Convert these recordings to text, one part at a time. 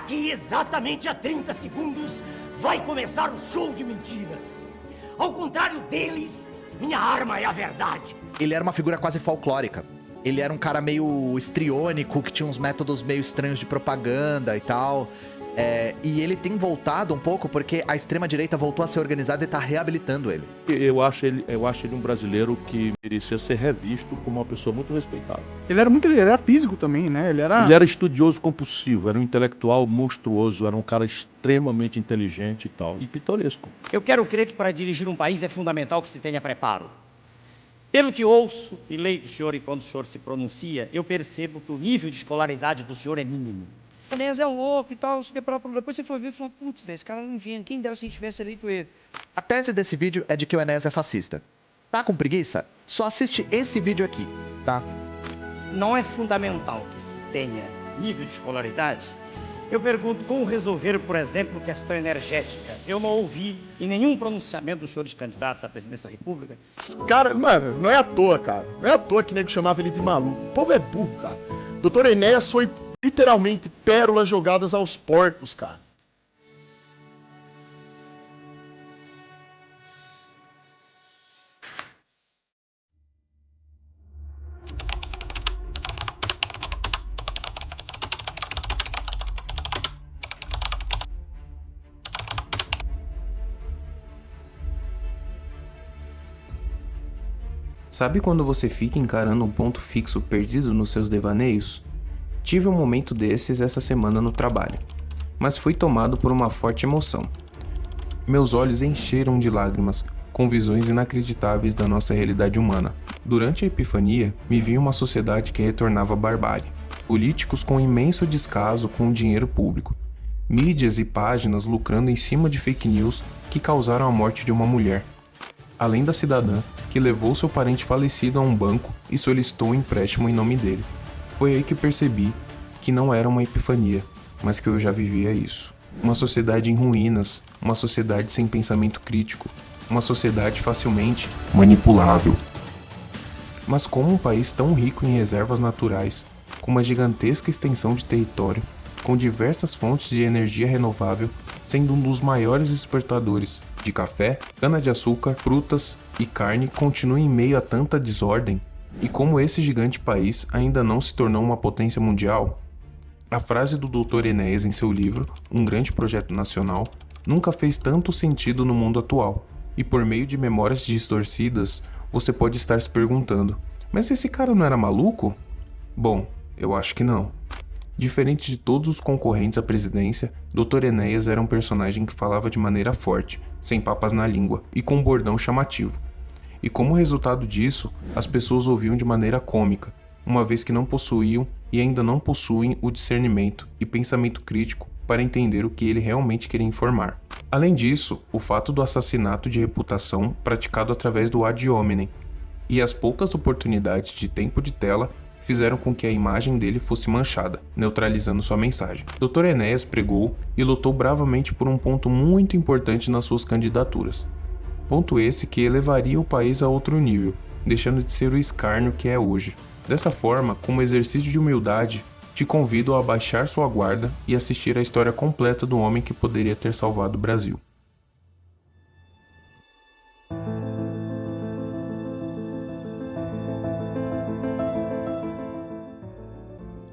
Daqui exatamente a 30 segundos vai começar o show de mentiras. Ao contrário deles, minha arma é a verdade. Ele era uma figura quase folclórica. Ele era um cara meio histriônico, que tinha uns métodos meio estranhos de propaganda e tal. E ele tem voltado um pouco porque a extrema-direita voltou a ser organizada e tá reabilitando ele. Eu acho ele um brasileiro que merecia ser revisto como uma pessoa muito respeitável. Ele era físico também, né? Ele era estudioso compulsivo, era um intelectual monstruoso, era um cara extremamente inteligente e tal, e pitoresco. Eu quero crer que para dirigir um país é fundamental que se tenha preparo. Pelo que ouço e leio do senhor e quando o senhor se pronuncia, eu percebo que o nível de escolaridade do senhor é mínimo. O Enéas é louco e tal, depois você foi ver e falou, putz, esse cara não vinha, quem dera se a gente tivesse eleito ele. A tese desse vídeo é de que o Enéas é fascista. Tá com preguiça? Só assiste esse vídeo aqui, tá? Não é fundamental que se tenha nível de escolaridade? Eu pergunto como resolver, por exemplo, questão energética. Eu não ouvi em nenhum pronunciamento dos senhores candidatos à presidência da República. Cara, mano, não é à toa, cara. Não é à toa que o nego chamava ele de maluco. O povo é burro, cara. Doutor Enéas foi literalmente pérolas jogadas aos porcos, cara. Sabe quando você fica encarando um ponto fixo perdido nos seus devaneios? Tive um momento desses essa semana no trabalho, mas fui tomado por uma forte emoção. Meus olhos encheram de lágrimas, com visões inacreditáveis da nossa realidade humana. Durante a epifania, me vi uma sociedade que retornava à barbárie. Políticos com imenso descaso com o dinheiro público. Mídias e páginas lucrando em cima de fake news que causaram a morte de uma mulher. Além da cidadã que levou seu parente falecido a um banco e solicitou um empréstimo em nome dele. Foi aí que percebi que não era uma epifania, mas que eu já vivia isso. Uma sociedade em ruínas, uma sociedade sem pensamento crítico, uma sociedade facilmente manipulável. Mas como um país tão rico em reservas naturais, com uma gigantesca extensão de território, com diversas fontes de energia renovável, sendo um dos maiores exportadores de café, cana-de-açúcar, frutas e carne, continua em meio a tanta desordem? E como esse gigante país ainda não se tornou uma potência mundial? A frase do Dr. Enéas em seu livro, Um Grande Projeto Nacional, nunca fez tanto sentido no mundo atual. E por meio de memórias distorcidas, você pode estar se perguntando, mas esse cara não era maluco? Bom, eu acho que não. Diferente de todos os concorrentes à presidência, Dr. Enéas era um personagem que falava de maneira forte, sem papas na língua e com um bordão chamativo. E como resultado disso, as pessoas ouviam de maneira cômica, uma vez que não possuíam e ainda não possuem o discernimento e pensamento crítico para entender o que ele realmente queria informar. Além disso, o fato do assassinato de reputação praticado através do ad hominem e as poucas oportunidades de tempo de tela fizeram com que a imagem dele fosse manchada, neutralizando sua mensagem. Dr. Enéas pregou e lutou bravamente por um ponto muito importante nas suas candidaturas. Ponto esse que elevaria o país a outro nível, deixando de ser o escárnio que é hoje. Dessa forma, como exercício de humildade, te convido a abaixar sua guarda e assistir a história completa do homem que poderia ter salvado o Brasil.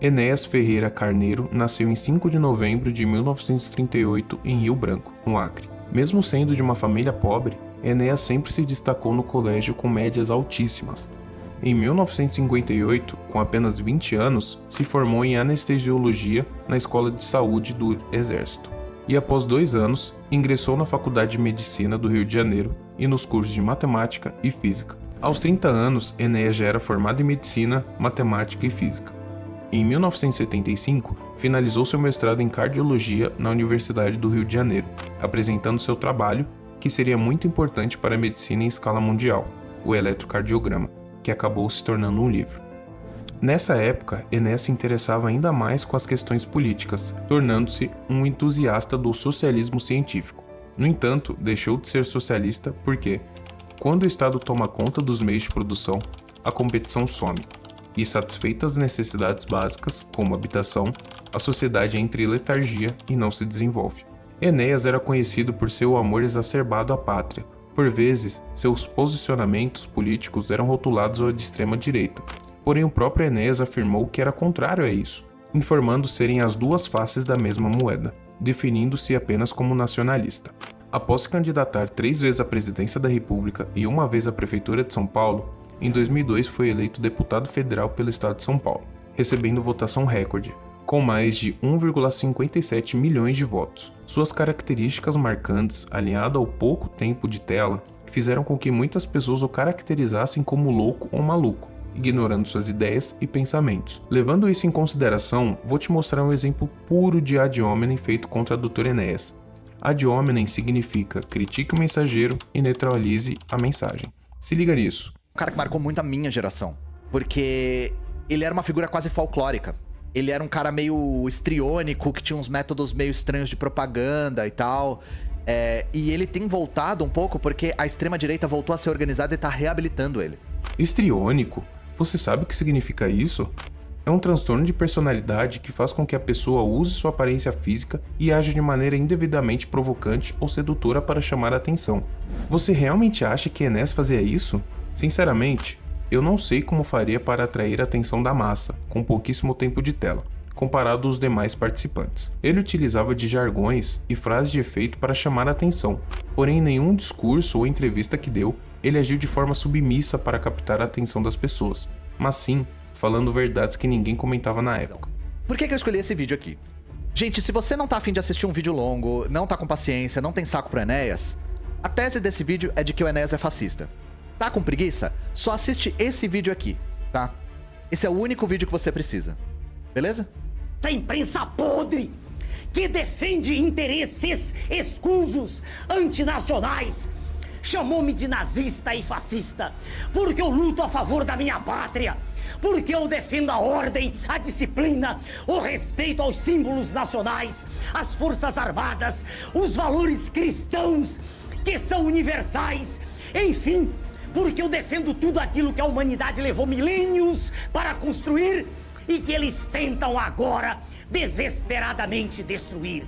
Enéas Ferreira Carneiro nasceu em 5 de novembro de 1938 em Rio Branco, no Acre. Mesmo sendo de uma família pobre, Enéas sempre se destacou no colégio com médias altíssimas. Em 1958, com apenas 20 anos, se formou em anestesiologia na Escola de Saúde do Exército. E após 2 anos, ingressou na Faculdade de Medicina do Rio de Janeiro e nos cursos de Matemática e Física. Aos 30 anos, Enéas já era formado em Medicina, Matemática e Física. Em 1975, finalizou seu mestrado em Cardiologia na Universidade do Rio de Janeiro, apresentando seu trabalho, que seria muito importante para a medicina em escala mundial, o eletrocardiograma, que acabou se tornando um livro. Nessa época, Enéas se interessava ainda mais com as questões políticas, tornando-se um entusiasta do socialismo científico. No entanto, deixou de ser socialista porque, quando o Estado toma conta dos meios de produção, a competição some. E satisfeitas as necessidades básicas, como habitação, a sociedade entra em letargia e não se desenvolve. Enéas era conhecido por seu amor exacerbado à pátria. Por vezes, seus posicionamentos políticos eram rotulados ao de extrema direita. Porém, o próprio Enéas afirmou que era contrário a isso, informando serem as duas faces da mesma moeda, definindo-se apenas como nacionalista. Após se candidatar 3 vezes à presidência da República e 1 vez à prefeitura de São Paulo, em 2002 foi eleito deputado federal pelo estado de São Paulo, recebendo votação recorde, com mais de 1,57 milhões de votos. Suas características marcantes, alinhado ao pouco tempo de tela, fizeram com que muitas pessoas o caracterizassem como louco ou maluco, ignorando suas ideias e pensamentos. Levando isso em consideração, vou te mostrar um exemplo puro de ad hominem feito contra Dr. Enéas. Ad hominem significa critique o mensageiro e neutralize a mensagem. Se liga nisso. Um cara que marcou muito a minha geração, porque ele era uma figura quase folclórica. Ele era um cara meio histriônico, que tinha uns métodos meio estranhos de propaganda e tal. E ele tem voltado um pouco porque a extrema-direita voltou a ser organizada e tá reabilitando ele. Histriônico? Você sabe o que significa isso? É um transtorno de personalidade que faz com que a pessoa use sua aparência física e aja de maneira indevidamente provocante ou sedutora para chamar a atenção. Você realmente acha que Enéas fazia isso? Sinceramente, eu não sei como faria para atrair a atenção da massa, com pouquíssimo tempo de tela, comparado aos demais participantes. Ele utilizava de jargões e frases de efeito para chamar a atenção, porém em nenhum discurso ou entrevista que deu, ele agiu de forma submissa para captar a atenção das pessoas, mas sim falando verdades que ninguém comentava na época. Por que eu escolhi esse vídeo aqui? Gente, se você não tá afim de assistir um vídeo longo, não tá com paciência, não tem saco pro Enéas, a tese desse vídeo é de que o Enéas é fascista. Tá com preguiça? Só assiste esse vídeo aqui, tá? Esse é o único vídeo que você precisa. Beleza? A imprensa podre que defende interesses escusos, antinacionais, chamou-me de nazista e fascista porque eu luto a favor da minha pátria, porque eu defendo a ordem, a disciplina, o respeito aos símbolos nacionais, as forças armadas, os valores cristãos que são universais, enfim, porque eu defendo tudo aquilo que a humanidade levou milênios para construir e que eles tentam agora desesperadamente destruir.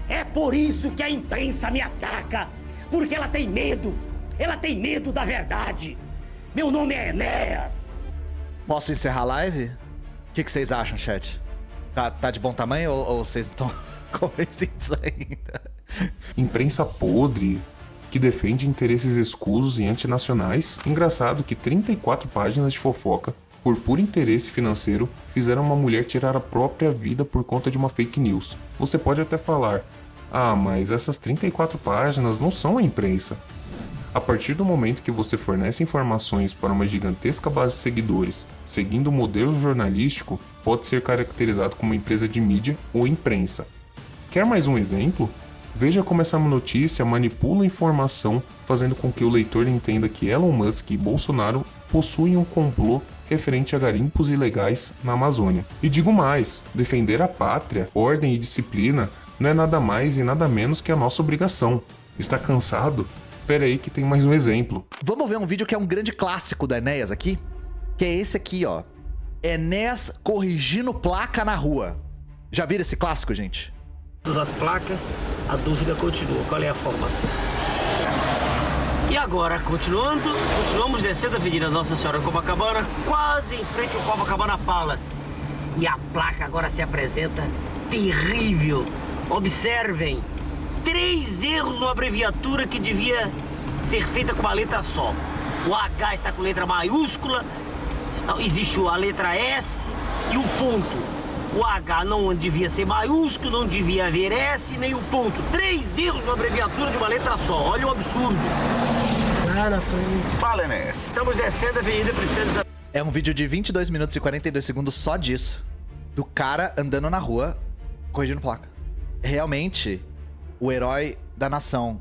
É por isso que a imprensa me ataca, porque ela tem medo da verdade. Meu nome é Enéas. Posso encerrar a live? O que vocês acham, chat? Tá de bom tamanho ou vocês estão convencidos ainda? Imprensa podre, que defende interesses escusos e antinacionais. Engraçado que 34 páginas de fofoca, por puro interesse financeiro, fizeram uma mulher tirar a própria vida por conta de uma fake news. Você pode até falar, mas essas 34 páginas não são a imprensa. A partir do momento que você fornece informações para uma gigantesca base de seguidores, seguindo o modelo jornalístico, pode ser caracterizado como empresa de mídia ou imprensa. Quer mais um exemplo? Veja como essa notícia manipula a informação, fazendo com que o leitor entenda que Elon Musk e Bolsonaro possuem um complô referente a garimpos ilegais na Amazônia. E digo mais, defender a pátria, ordem e disciplina não é nada mais e nada menos que a nossa obrigação. Está cansado? Espera aí que tem mais um exemplo. Vamos ver um vídeo que é um grande clássico do Enéas aqui, que é esse aqui, ó. Enéas corrigindo placa na rua. Já viram esse clássico, gente? As placas, a dúvida continua. Qual é a formação? E agora, continuamos descendo a Avenida Nossa Senhora Copacabana, quase em frente ao Copacabana Palace. E a placa agora se apresenta terrível. Observem, 3 erros numa abreviatura que devia ser feita com uma letra só. O H está com letra maiúscula, existe a letra S e o ponto. O H não devia ser maiúsculo, não devia haver S, nem o ponto. 3 erros na abreviatura de uma letra só. Olha o absurdo. Lá na frente. Fala, Enéas. Estamos descendo a Avenida Princesa. É um vídeo de 22 minutos e 42 segundos só disso. Do cara andando na rua, corrigindo placa. Realmente, o herói da nação.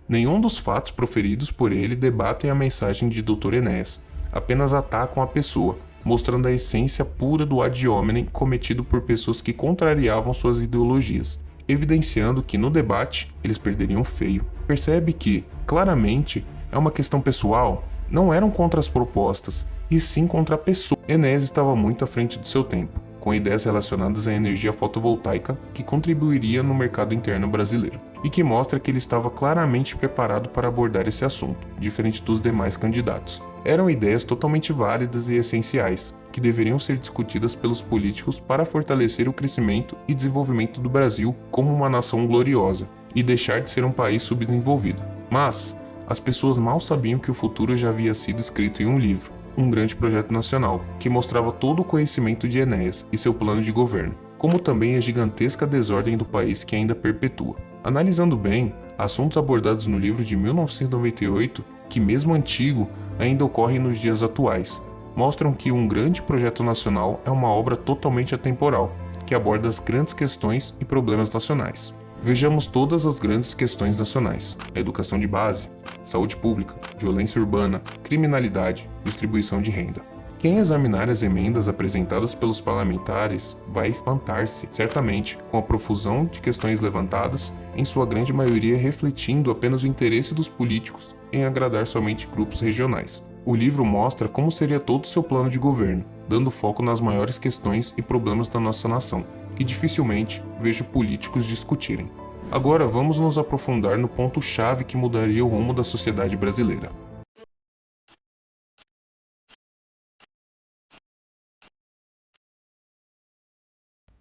Nenhum dos fatos proferidos por ele debatem a mensagem de Dr. Enéas. Apenas atacam a pessoa, mostrando a essência pura do ad hominem cometido por pessoas que contrariavam suas ideologias, evidenciando que no debate eles perderiam feio. Percebe que, claramente, é uma questão pessoal? Não eram contra as propostas, e sim contra a pessoa. Enéas estava muito à frente do seu tempo. com ideias relacionadas à energia fotovoltaica que contribuiria no mercado interno brasileiro, e que mostra que ele estava claramente preparado para abordar esse assunto, diferente dos demais candidatos. Eram ideias totalmente válidas e essenciais, que deveriam ser discutidas pelos políticos para fortalecer o crescimento e desenvolvimento do Brasil como uma nação gloriosa, e deixar de ser um país subdesenvolvido. Mas as pessoas mal sabiam que o futuro já havia sido escrito em um livro, um grande projeto nacional, que mostrava todo o conhecimento de Enéas e seu plano de governo, como também a gigantesca desordem do país que ainda perpetua. Analisando bem, assuntos abordados no livro de 1998, que mesmo antigo, ainda ocorrem nos dias atuais, mostram que um grande projeto nacional é uma obra totalmente atemporal, que aborda as grandes questões e problemas nacionais. Vejamos todas as grandes questões nacionais: a educação de base, saúde pública, violência urbana, criminalidade, distribuição de renda. Quem examinar as emendas apresentadas pelos parlamentares vai espantar-se, certamente, com a profusão de questões levantadas, em sua grande maioria refletindo apenas o interesse dos políticos em agradar somente grupos regionais. O livro mostra como seria todo o seu plano de governo, dando foco nas maiores questões e problemas da nossa nação, que dificilmente vejo políticos discutirem. Agora vamos nos aprofundar no ponto-chave que mudaria o rumo da sociedade brasileira.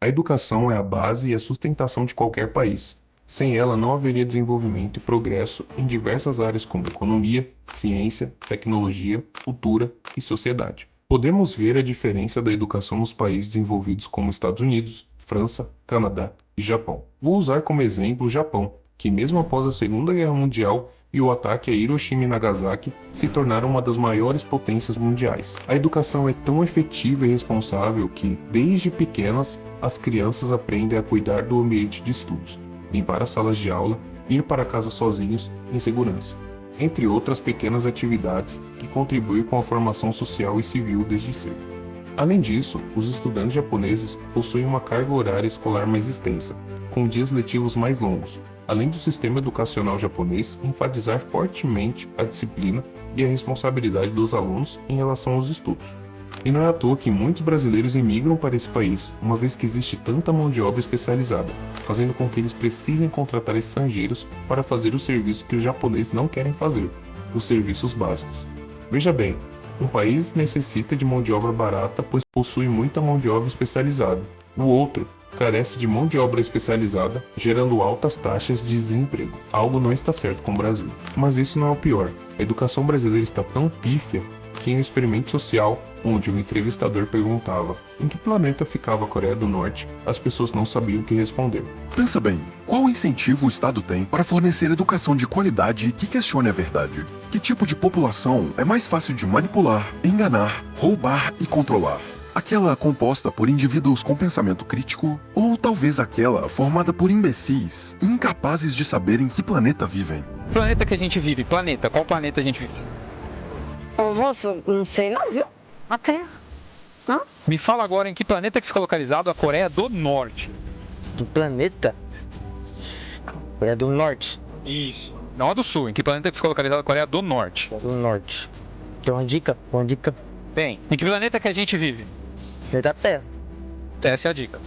A educação é a base e a sustentação de qualquer país. Sem ela não haveria desenvolvimento e progresso em diversas áreas como economia, ciência, tecnologia, cultura e sociedade. Podemos ver a diferença da educação nos países desenvolvidos como Estados Unidos, França, Canadá e Japão. Vou usar como exemplo o Japão, que mesmo após a Segunda Guerra Mundial e o ataque a Hiroshima e Nagasaki, se tornaram uma das maiores potências mundiais. A educação é tão efetiva e responsável que, desde pequenas, as crianças aprendem a cuidar do ambiente de estudos, limpar as salas de aula, ir para casa sozinhos, em segurança, entre outras pequenas atividades que contribuem com a formação social e civil desde cedo. Além disso, os estudantes japoneses possuem uma carga horária escolar mais extensa, com dias letivos mais longos, além do sistema educacional japonês enfatizar fortemente a disciplina e a responsabilidade dos alunos em relação aos estudos. E não é à toa que muitos brasileiros emigram para esse país, uma vez que existe tanta mão de obra especializada, fazendo com que eles precisem contratar estrangeiros para fazer os serviços que os japoneses não querem fazer, os serviços básicos. Veja bem, um país necessita de mão de obra barata, pois possui muita mão de obra especializada. O outro carece de mão de obra especializada, gerando altas taxas de desemprego. Algo não está certo com o Brasil. Mas isso não é o pior. A educação brasileira está tão pífia que em um experimento social, onde um entrevistador perguntava em que planeta ficava a Coreia do Norte, as pessoas não sabiam o que responder. Pensa bem, qual incentivo o Estado tem para fornecer educação de qualidade que questione a verdade? Que tipo de população é mais fácil de manipular, enganar, roubar e controlar? Aquela composta por indivíduos com pensamento crítico, ou talvez aquela formada por imbecis, incapazes de saber em que planeta vivem? Planeta que a gente vive, planeta, qual planeta a gente vive? Moço, não sei não, viu? A Terra. Não? Me fala agora em que planeta que fica localizado a Coreia do Norte. Do planeta? Coreia do Norte? Isso. Não a do Sul, em que planeta que fica localizado a Coreia do Norte? Do Norte. Tem uma dica? Uma dica? Tem. Em que planeta que a gente vive? Da Terra. Essa é a dica.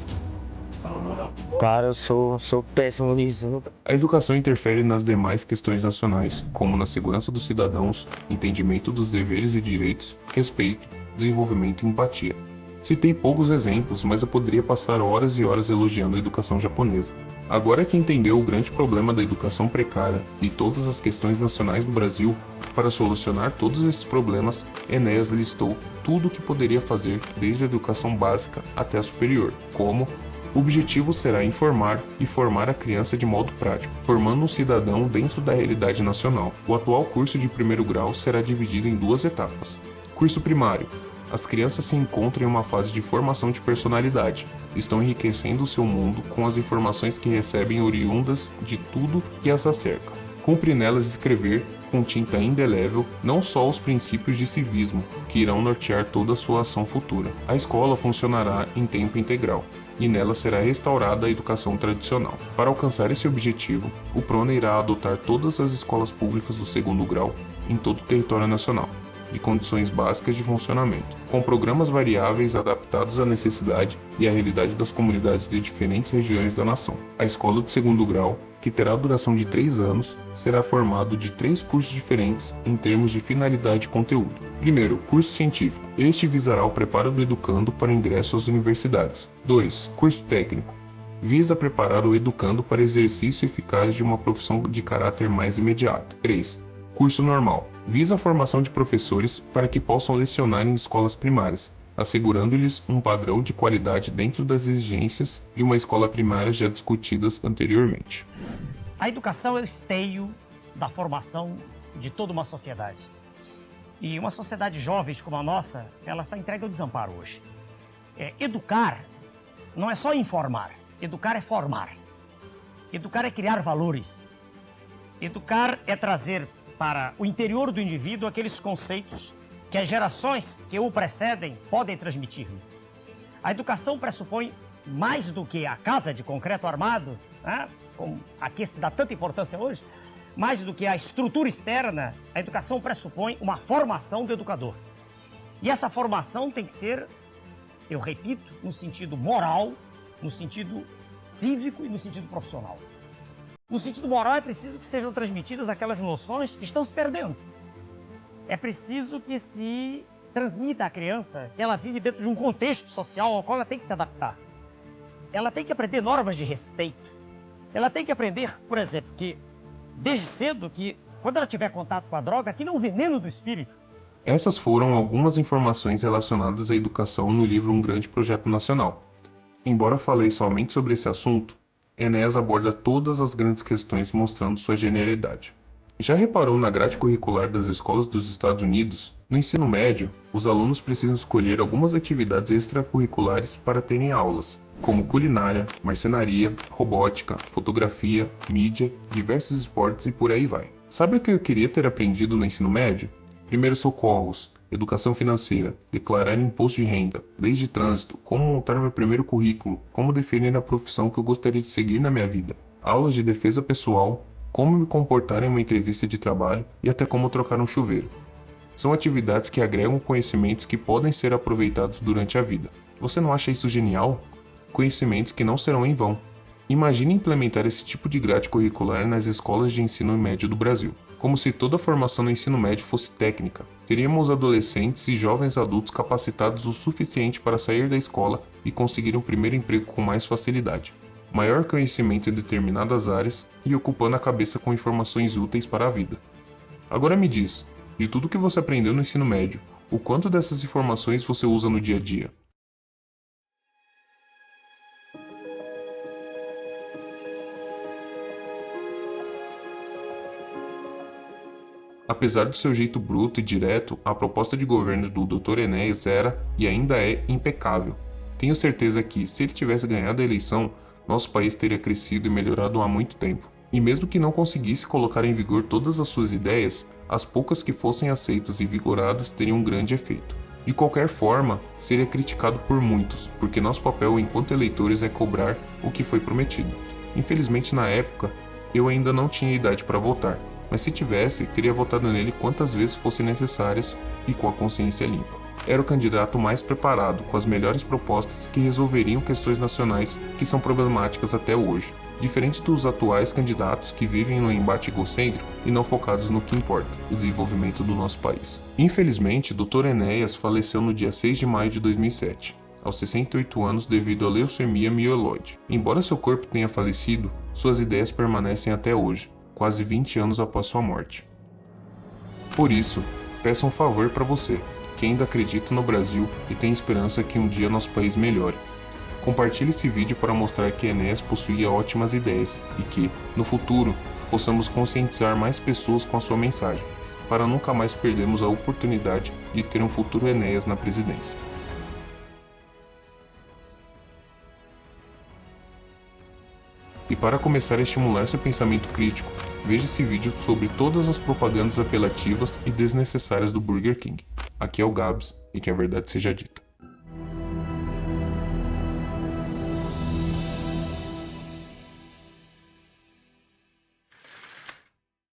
Cara, eu sou péssimo nisso. A educação interfere nas demais questões nacionais, como na segurança dos cidadãos, entendimento dos deveres e direitos, respeito, desenvolvimento e empatia. Citei poucos exemplos, mas eu poderia passar horas e horas elogiando a educação japonesa. Agora que entendeu o grande problema da educação precária e todas as questões nacionais do Brasil, para solucionar todos esses problemas, Enéas listou tudo o que poderia fazer desde a educação básica até a superior, como o objetivo será informar e formar a criança de modo prático, formando um cidadão dentro da realidade nacional. O atual curso de primeiro grau será dividido em 2 etapas. Curso primário. As crianças se encontram em uma fase de formação de personalidade, estão enriquecendo o seu mundo com as informações que recebem oriundas de tudo que as cerca. Cumpre nelas escrever, com tinta indelével, não só os princípios de civismo, que irão nortear toda a sua ação futura. A escola funcionará em tempo integral, e nela será restaurada a educação tradicional. Para alcançar esse objetivo, o PRONA irá adotar todas as escolas públicas do segundo grau em todo o território nacional. de condições básicas de funcionamento, com programas variáveis adaptados à necessidade e à realidade das comunidades de diferentes regiões da nação. A escola de segundo grau, que terá duração de 3 anos, será formado de 3 cursos diferentes em termos de finalidade e conteúdo. Primeiro, curso científico. Este visará o preparo do educando para ingresso às universidades. 2. Curso técnico. Visa preparar o educando para exercício eficaz de uma profissão de caráter mais imediato. 3. Curso normal. Visa a formação de professores para que possam lecionar em escolas primárias, assegurando-lhes um padrão de qualidade dentro das exigências de uma escola primária já discutidas anteriormente. A educação é o esteio da formação de toda uma sociedade. E uma sociedade jovem como a nossa, ela está entregue ao desamparo hoje. Educar não é só informar, educar é formar. Educar é criar valores. Educar é trazer para o interior do indivíduo aqueles conceitos que as gerações que o precedem podem transmitir-lhe. A educação pressupõe mais do que a casa de concreto armado, né, como a que se dá tanta importância hoje, mais do que a estrutura externa, a educação pressupõe uma formação do educador. E essa formação tem que ser, eu repito, no sentido moral, no sentido cívico e no sentido profissional. No sentido moral é preciso que sejam transmitidas aquelas noções que estão se perdendo. É preciso que se transmita à criança que ela vive dentro de um contexto social ao qual ela tem que se adaptar. Ela tem que aprender normas de respeito. Ela tem que aprender, por exemplo, que desde cedo, que quando ela tiver contato com a droga, aquilo é um veneno do espírito. Essas foram algumas informações relacionadas à educação no livro Um Grande Projeto Nacional. Embora falei somente sobre esse assunto, Enéas aborda todas as grandes questões mostrando sua genialidade. Já reparou na grade curricular das escolas dos Estados Unidos? No ensino médio, os alunos precisam escolher algumas atividades extracurriculares para terem aulas, como culinária, marcenaria, robótica, fotografia, mídia, diversos esportes e por aí vai. Sabe o que eu queria ter aprendido no ensino médio? Primeiros socorros, educação financeira, declarar imposto de renda, leis de trânsito, como montar meu primeiro currículo, como definir a profissão que eu gostaria de seguir na minha vida, aulas de defesa pessoal, como me comportar em uma entrevista de trabalho e até como trocar um chuveiro. São atividades que agregam conhecimentos que podem ser aproveitados durante a vida. Você não acha isso genial? Conhecimentos que não serão em vão. Imagine implementar esse tipo de grade curricular nas escolas de ensino médio do Brasil. Como se toda a formação no ensino médio fosse técnica. Teríamos adolescentes e jovens adultos capacitados o suficiente para sair da escola e conseguir um primeiro emprego com mais facilidade. Maior conhecimento em determinadas áreas e ocupando a cabeça com informações úteis para a vida. Agora me diz, de tudo que você aprendeu no ensino médio, o quanto dessas informações você usa no dia a dia? Apesar do seu jeito bruto e direto, a proposta de governo do Dr. Enéas era e ainda é impecável. Tenho certeza que, se ele tivesse ganhado a eleição, nosso país teria crescido e melhorado há muito tempo. E mesmo que não conseguisse colocar em vigor todas as suas ideias, as poucas que fossem aceitas e vigoradas teriam um grande efeito. De qualquer forma, seria criticado por muitos, porque nosso papel enquanto eleitores é cobrar o que foi prometido. Infelizmente, na época, eu ainda não tinha idade para votar. Mas se tivesse, teria votado nele quantas vezes fossem necessárias e com a consciência limpa. Era o candidato mais preparado, com as melhores propostas que resolveriam questões nacionais que são problemáticas até hoje, diferente dos atuais candidatos que vivem no embate egocêntrico e não focados no que importa, o desenvolvimento do nosso país. Infelizmente, Dr. Enéas faleceu no dia 6 de maio de 2007, aos 68 anos devido a leucemia mieloide. Embora seu corpo tenha falecido, suas ideias permanecem até hoje, quase 20 anos após sua morte. Por isso, peço um favor para você, que ainda acredita no Brasil e tem esperança que um dia nosso país melhore. Compartilhe esse vídeo para mostrar que Enéas possuía ótimas ideias e que, no futuro, possamos conscientizar mais pessoas com a sua mensagem, para nunca mais perdermos a oportunidade de ter um futuro Enéas na presidência. E para começar a estimular seu pensamento crítico, veja esse vídeo sobre todas as propagandas apelativas e desnecessárias do Burger King. Aqui é o Gabs, e que a verdade seja dita.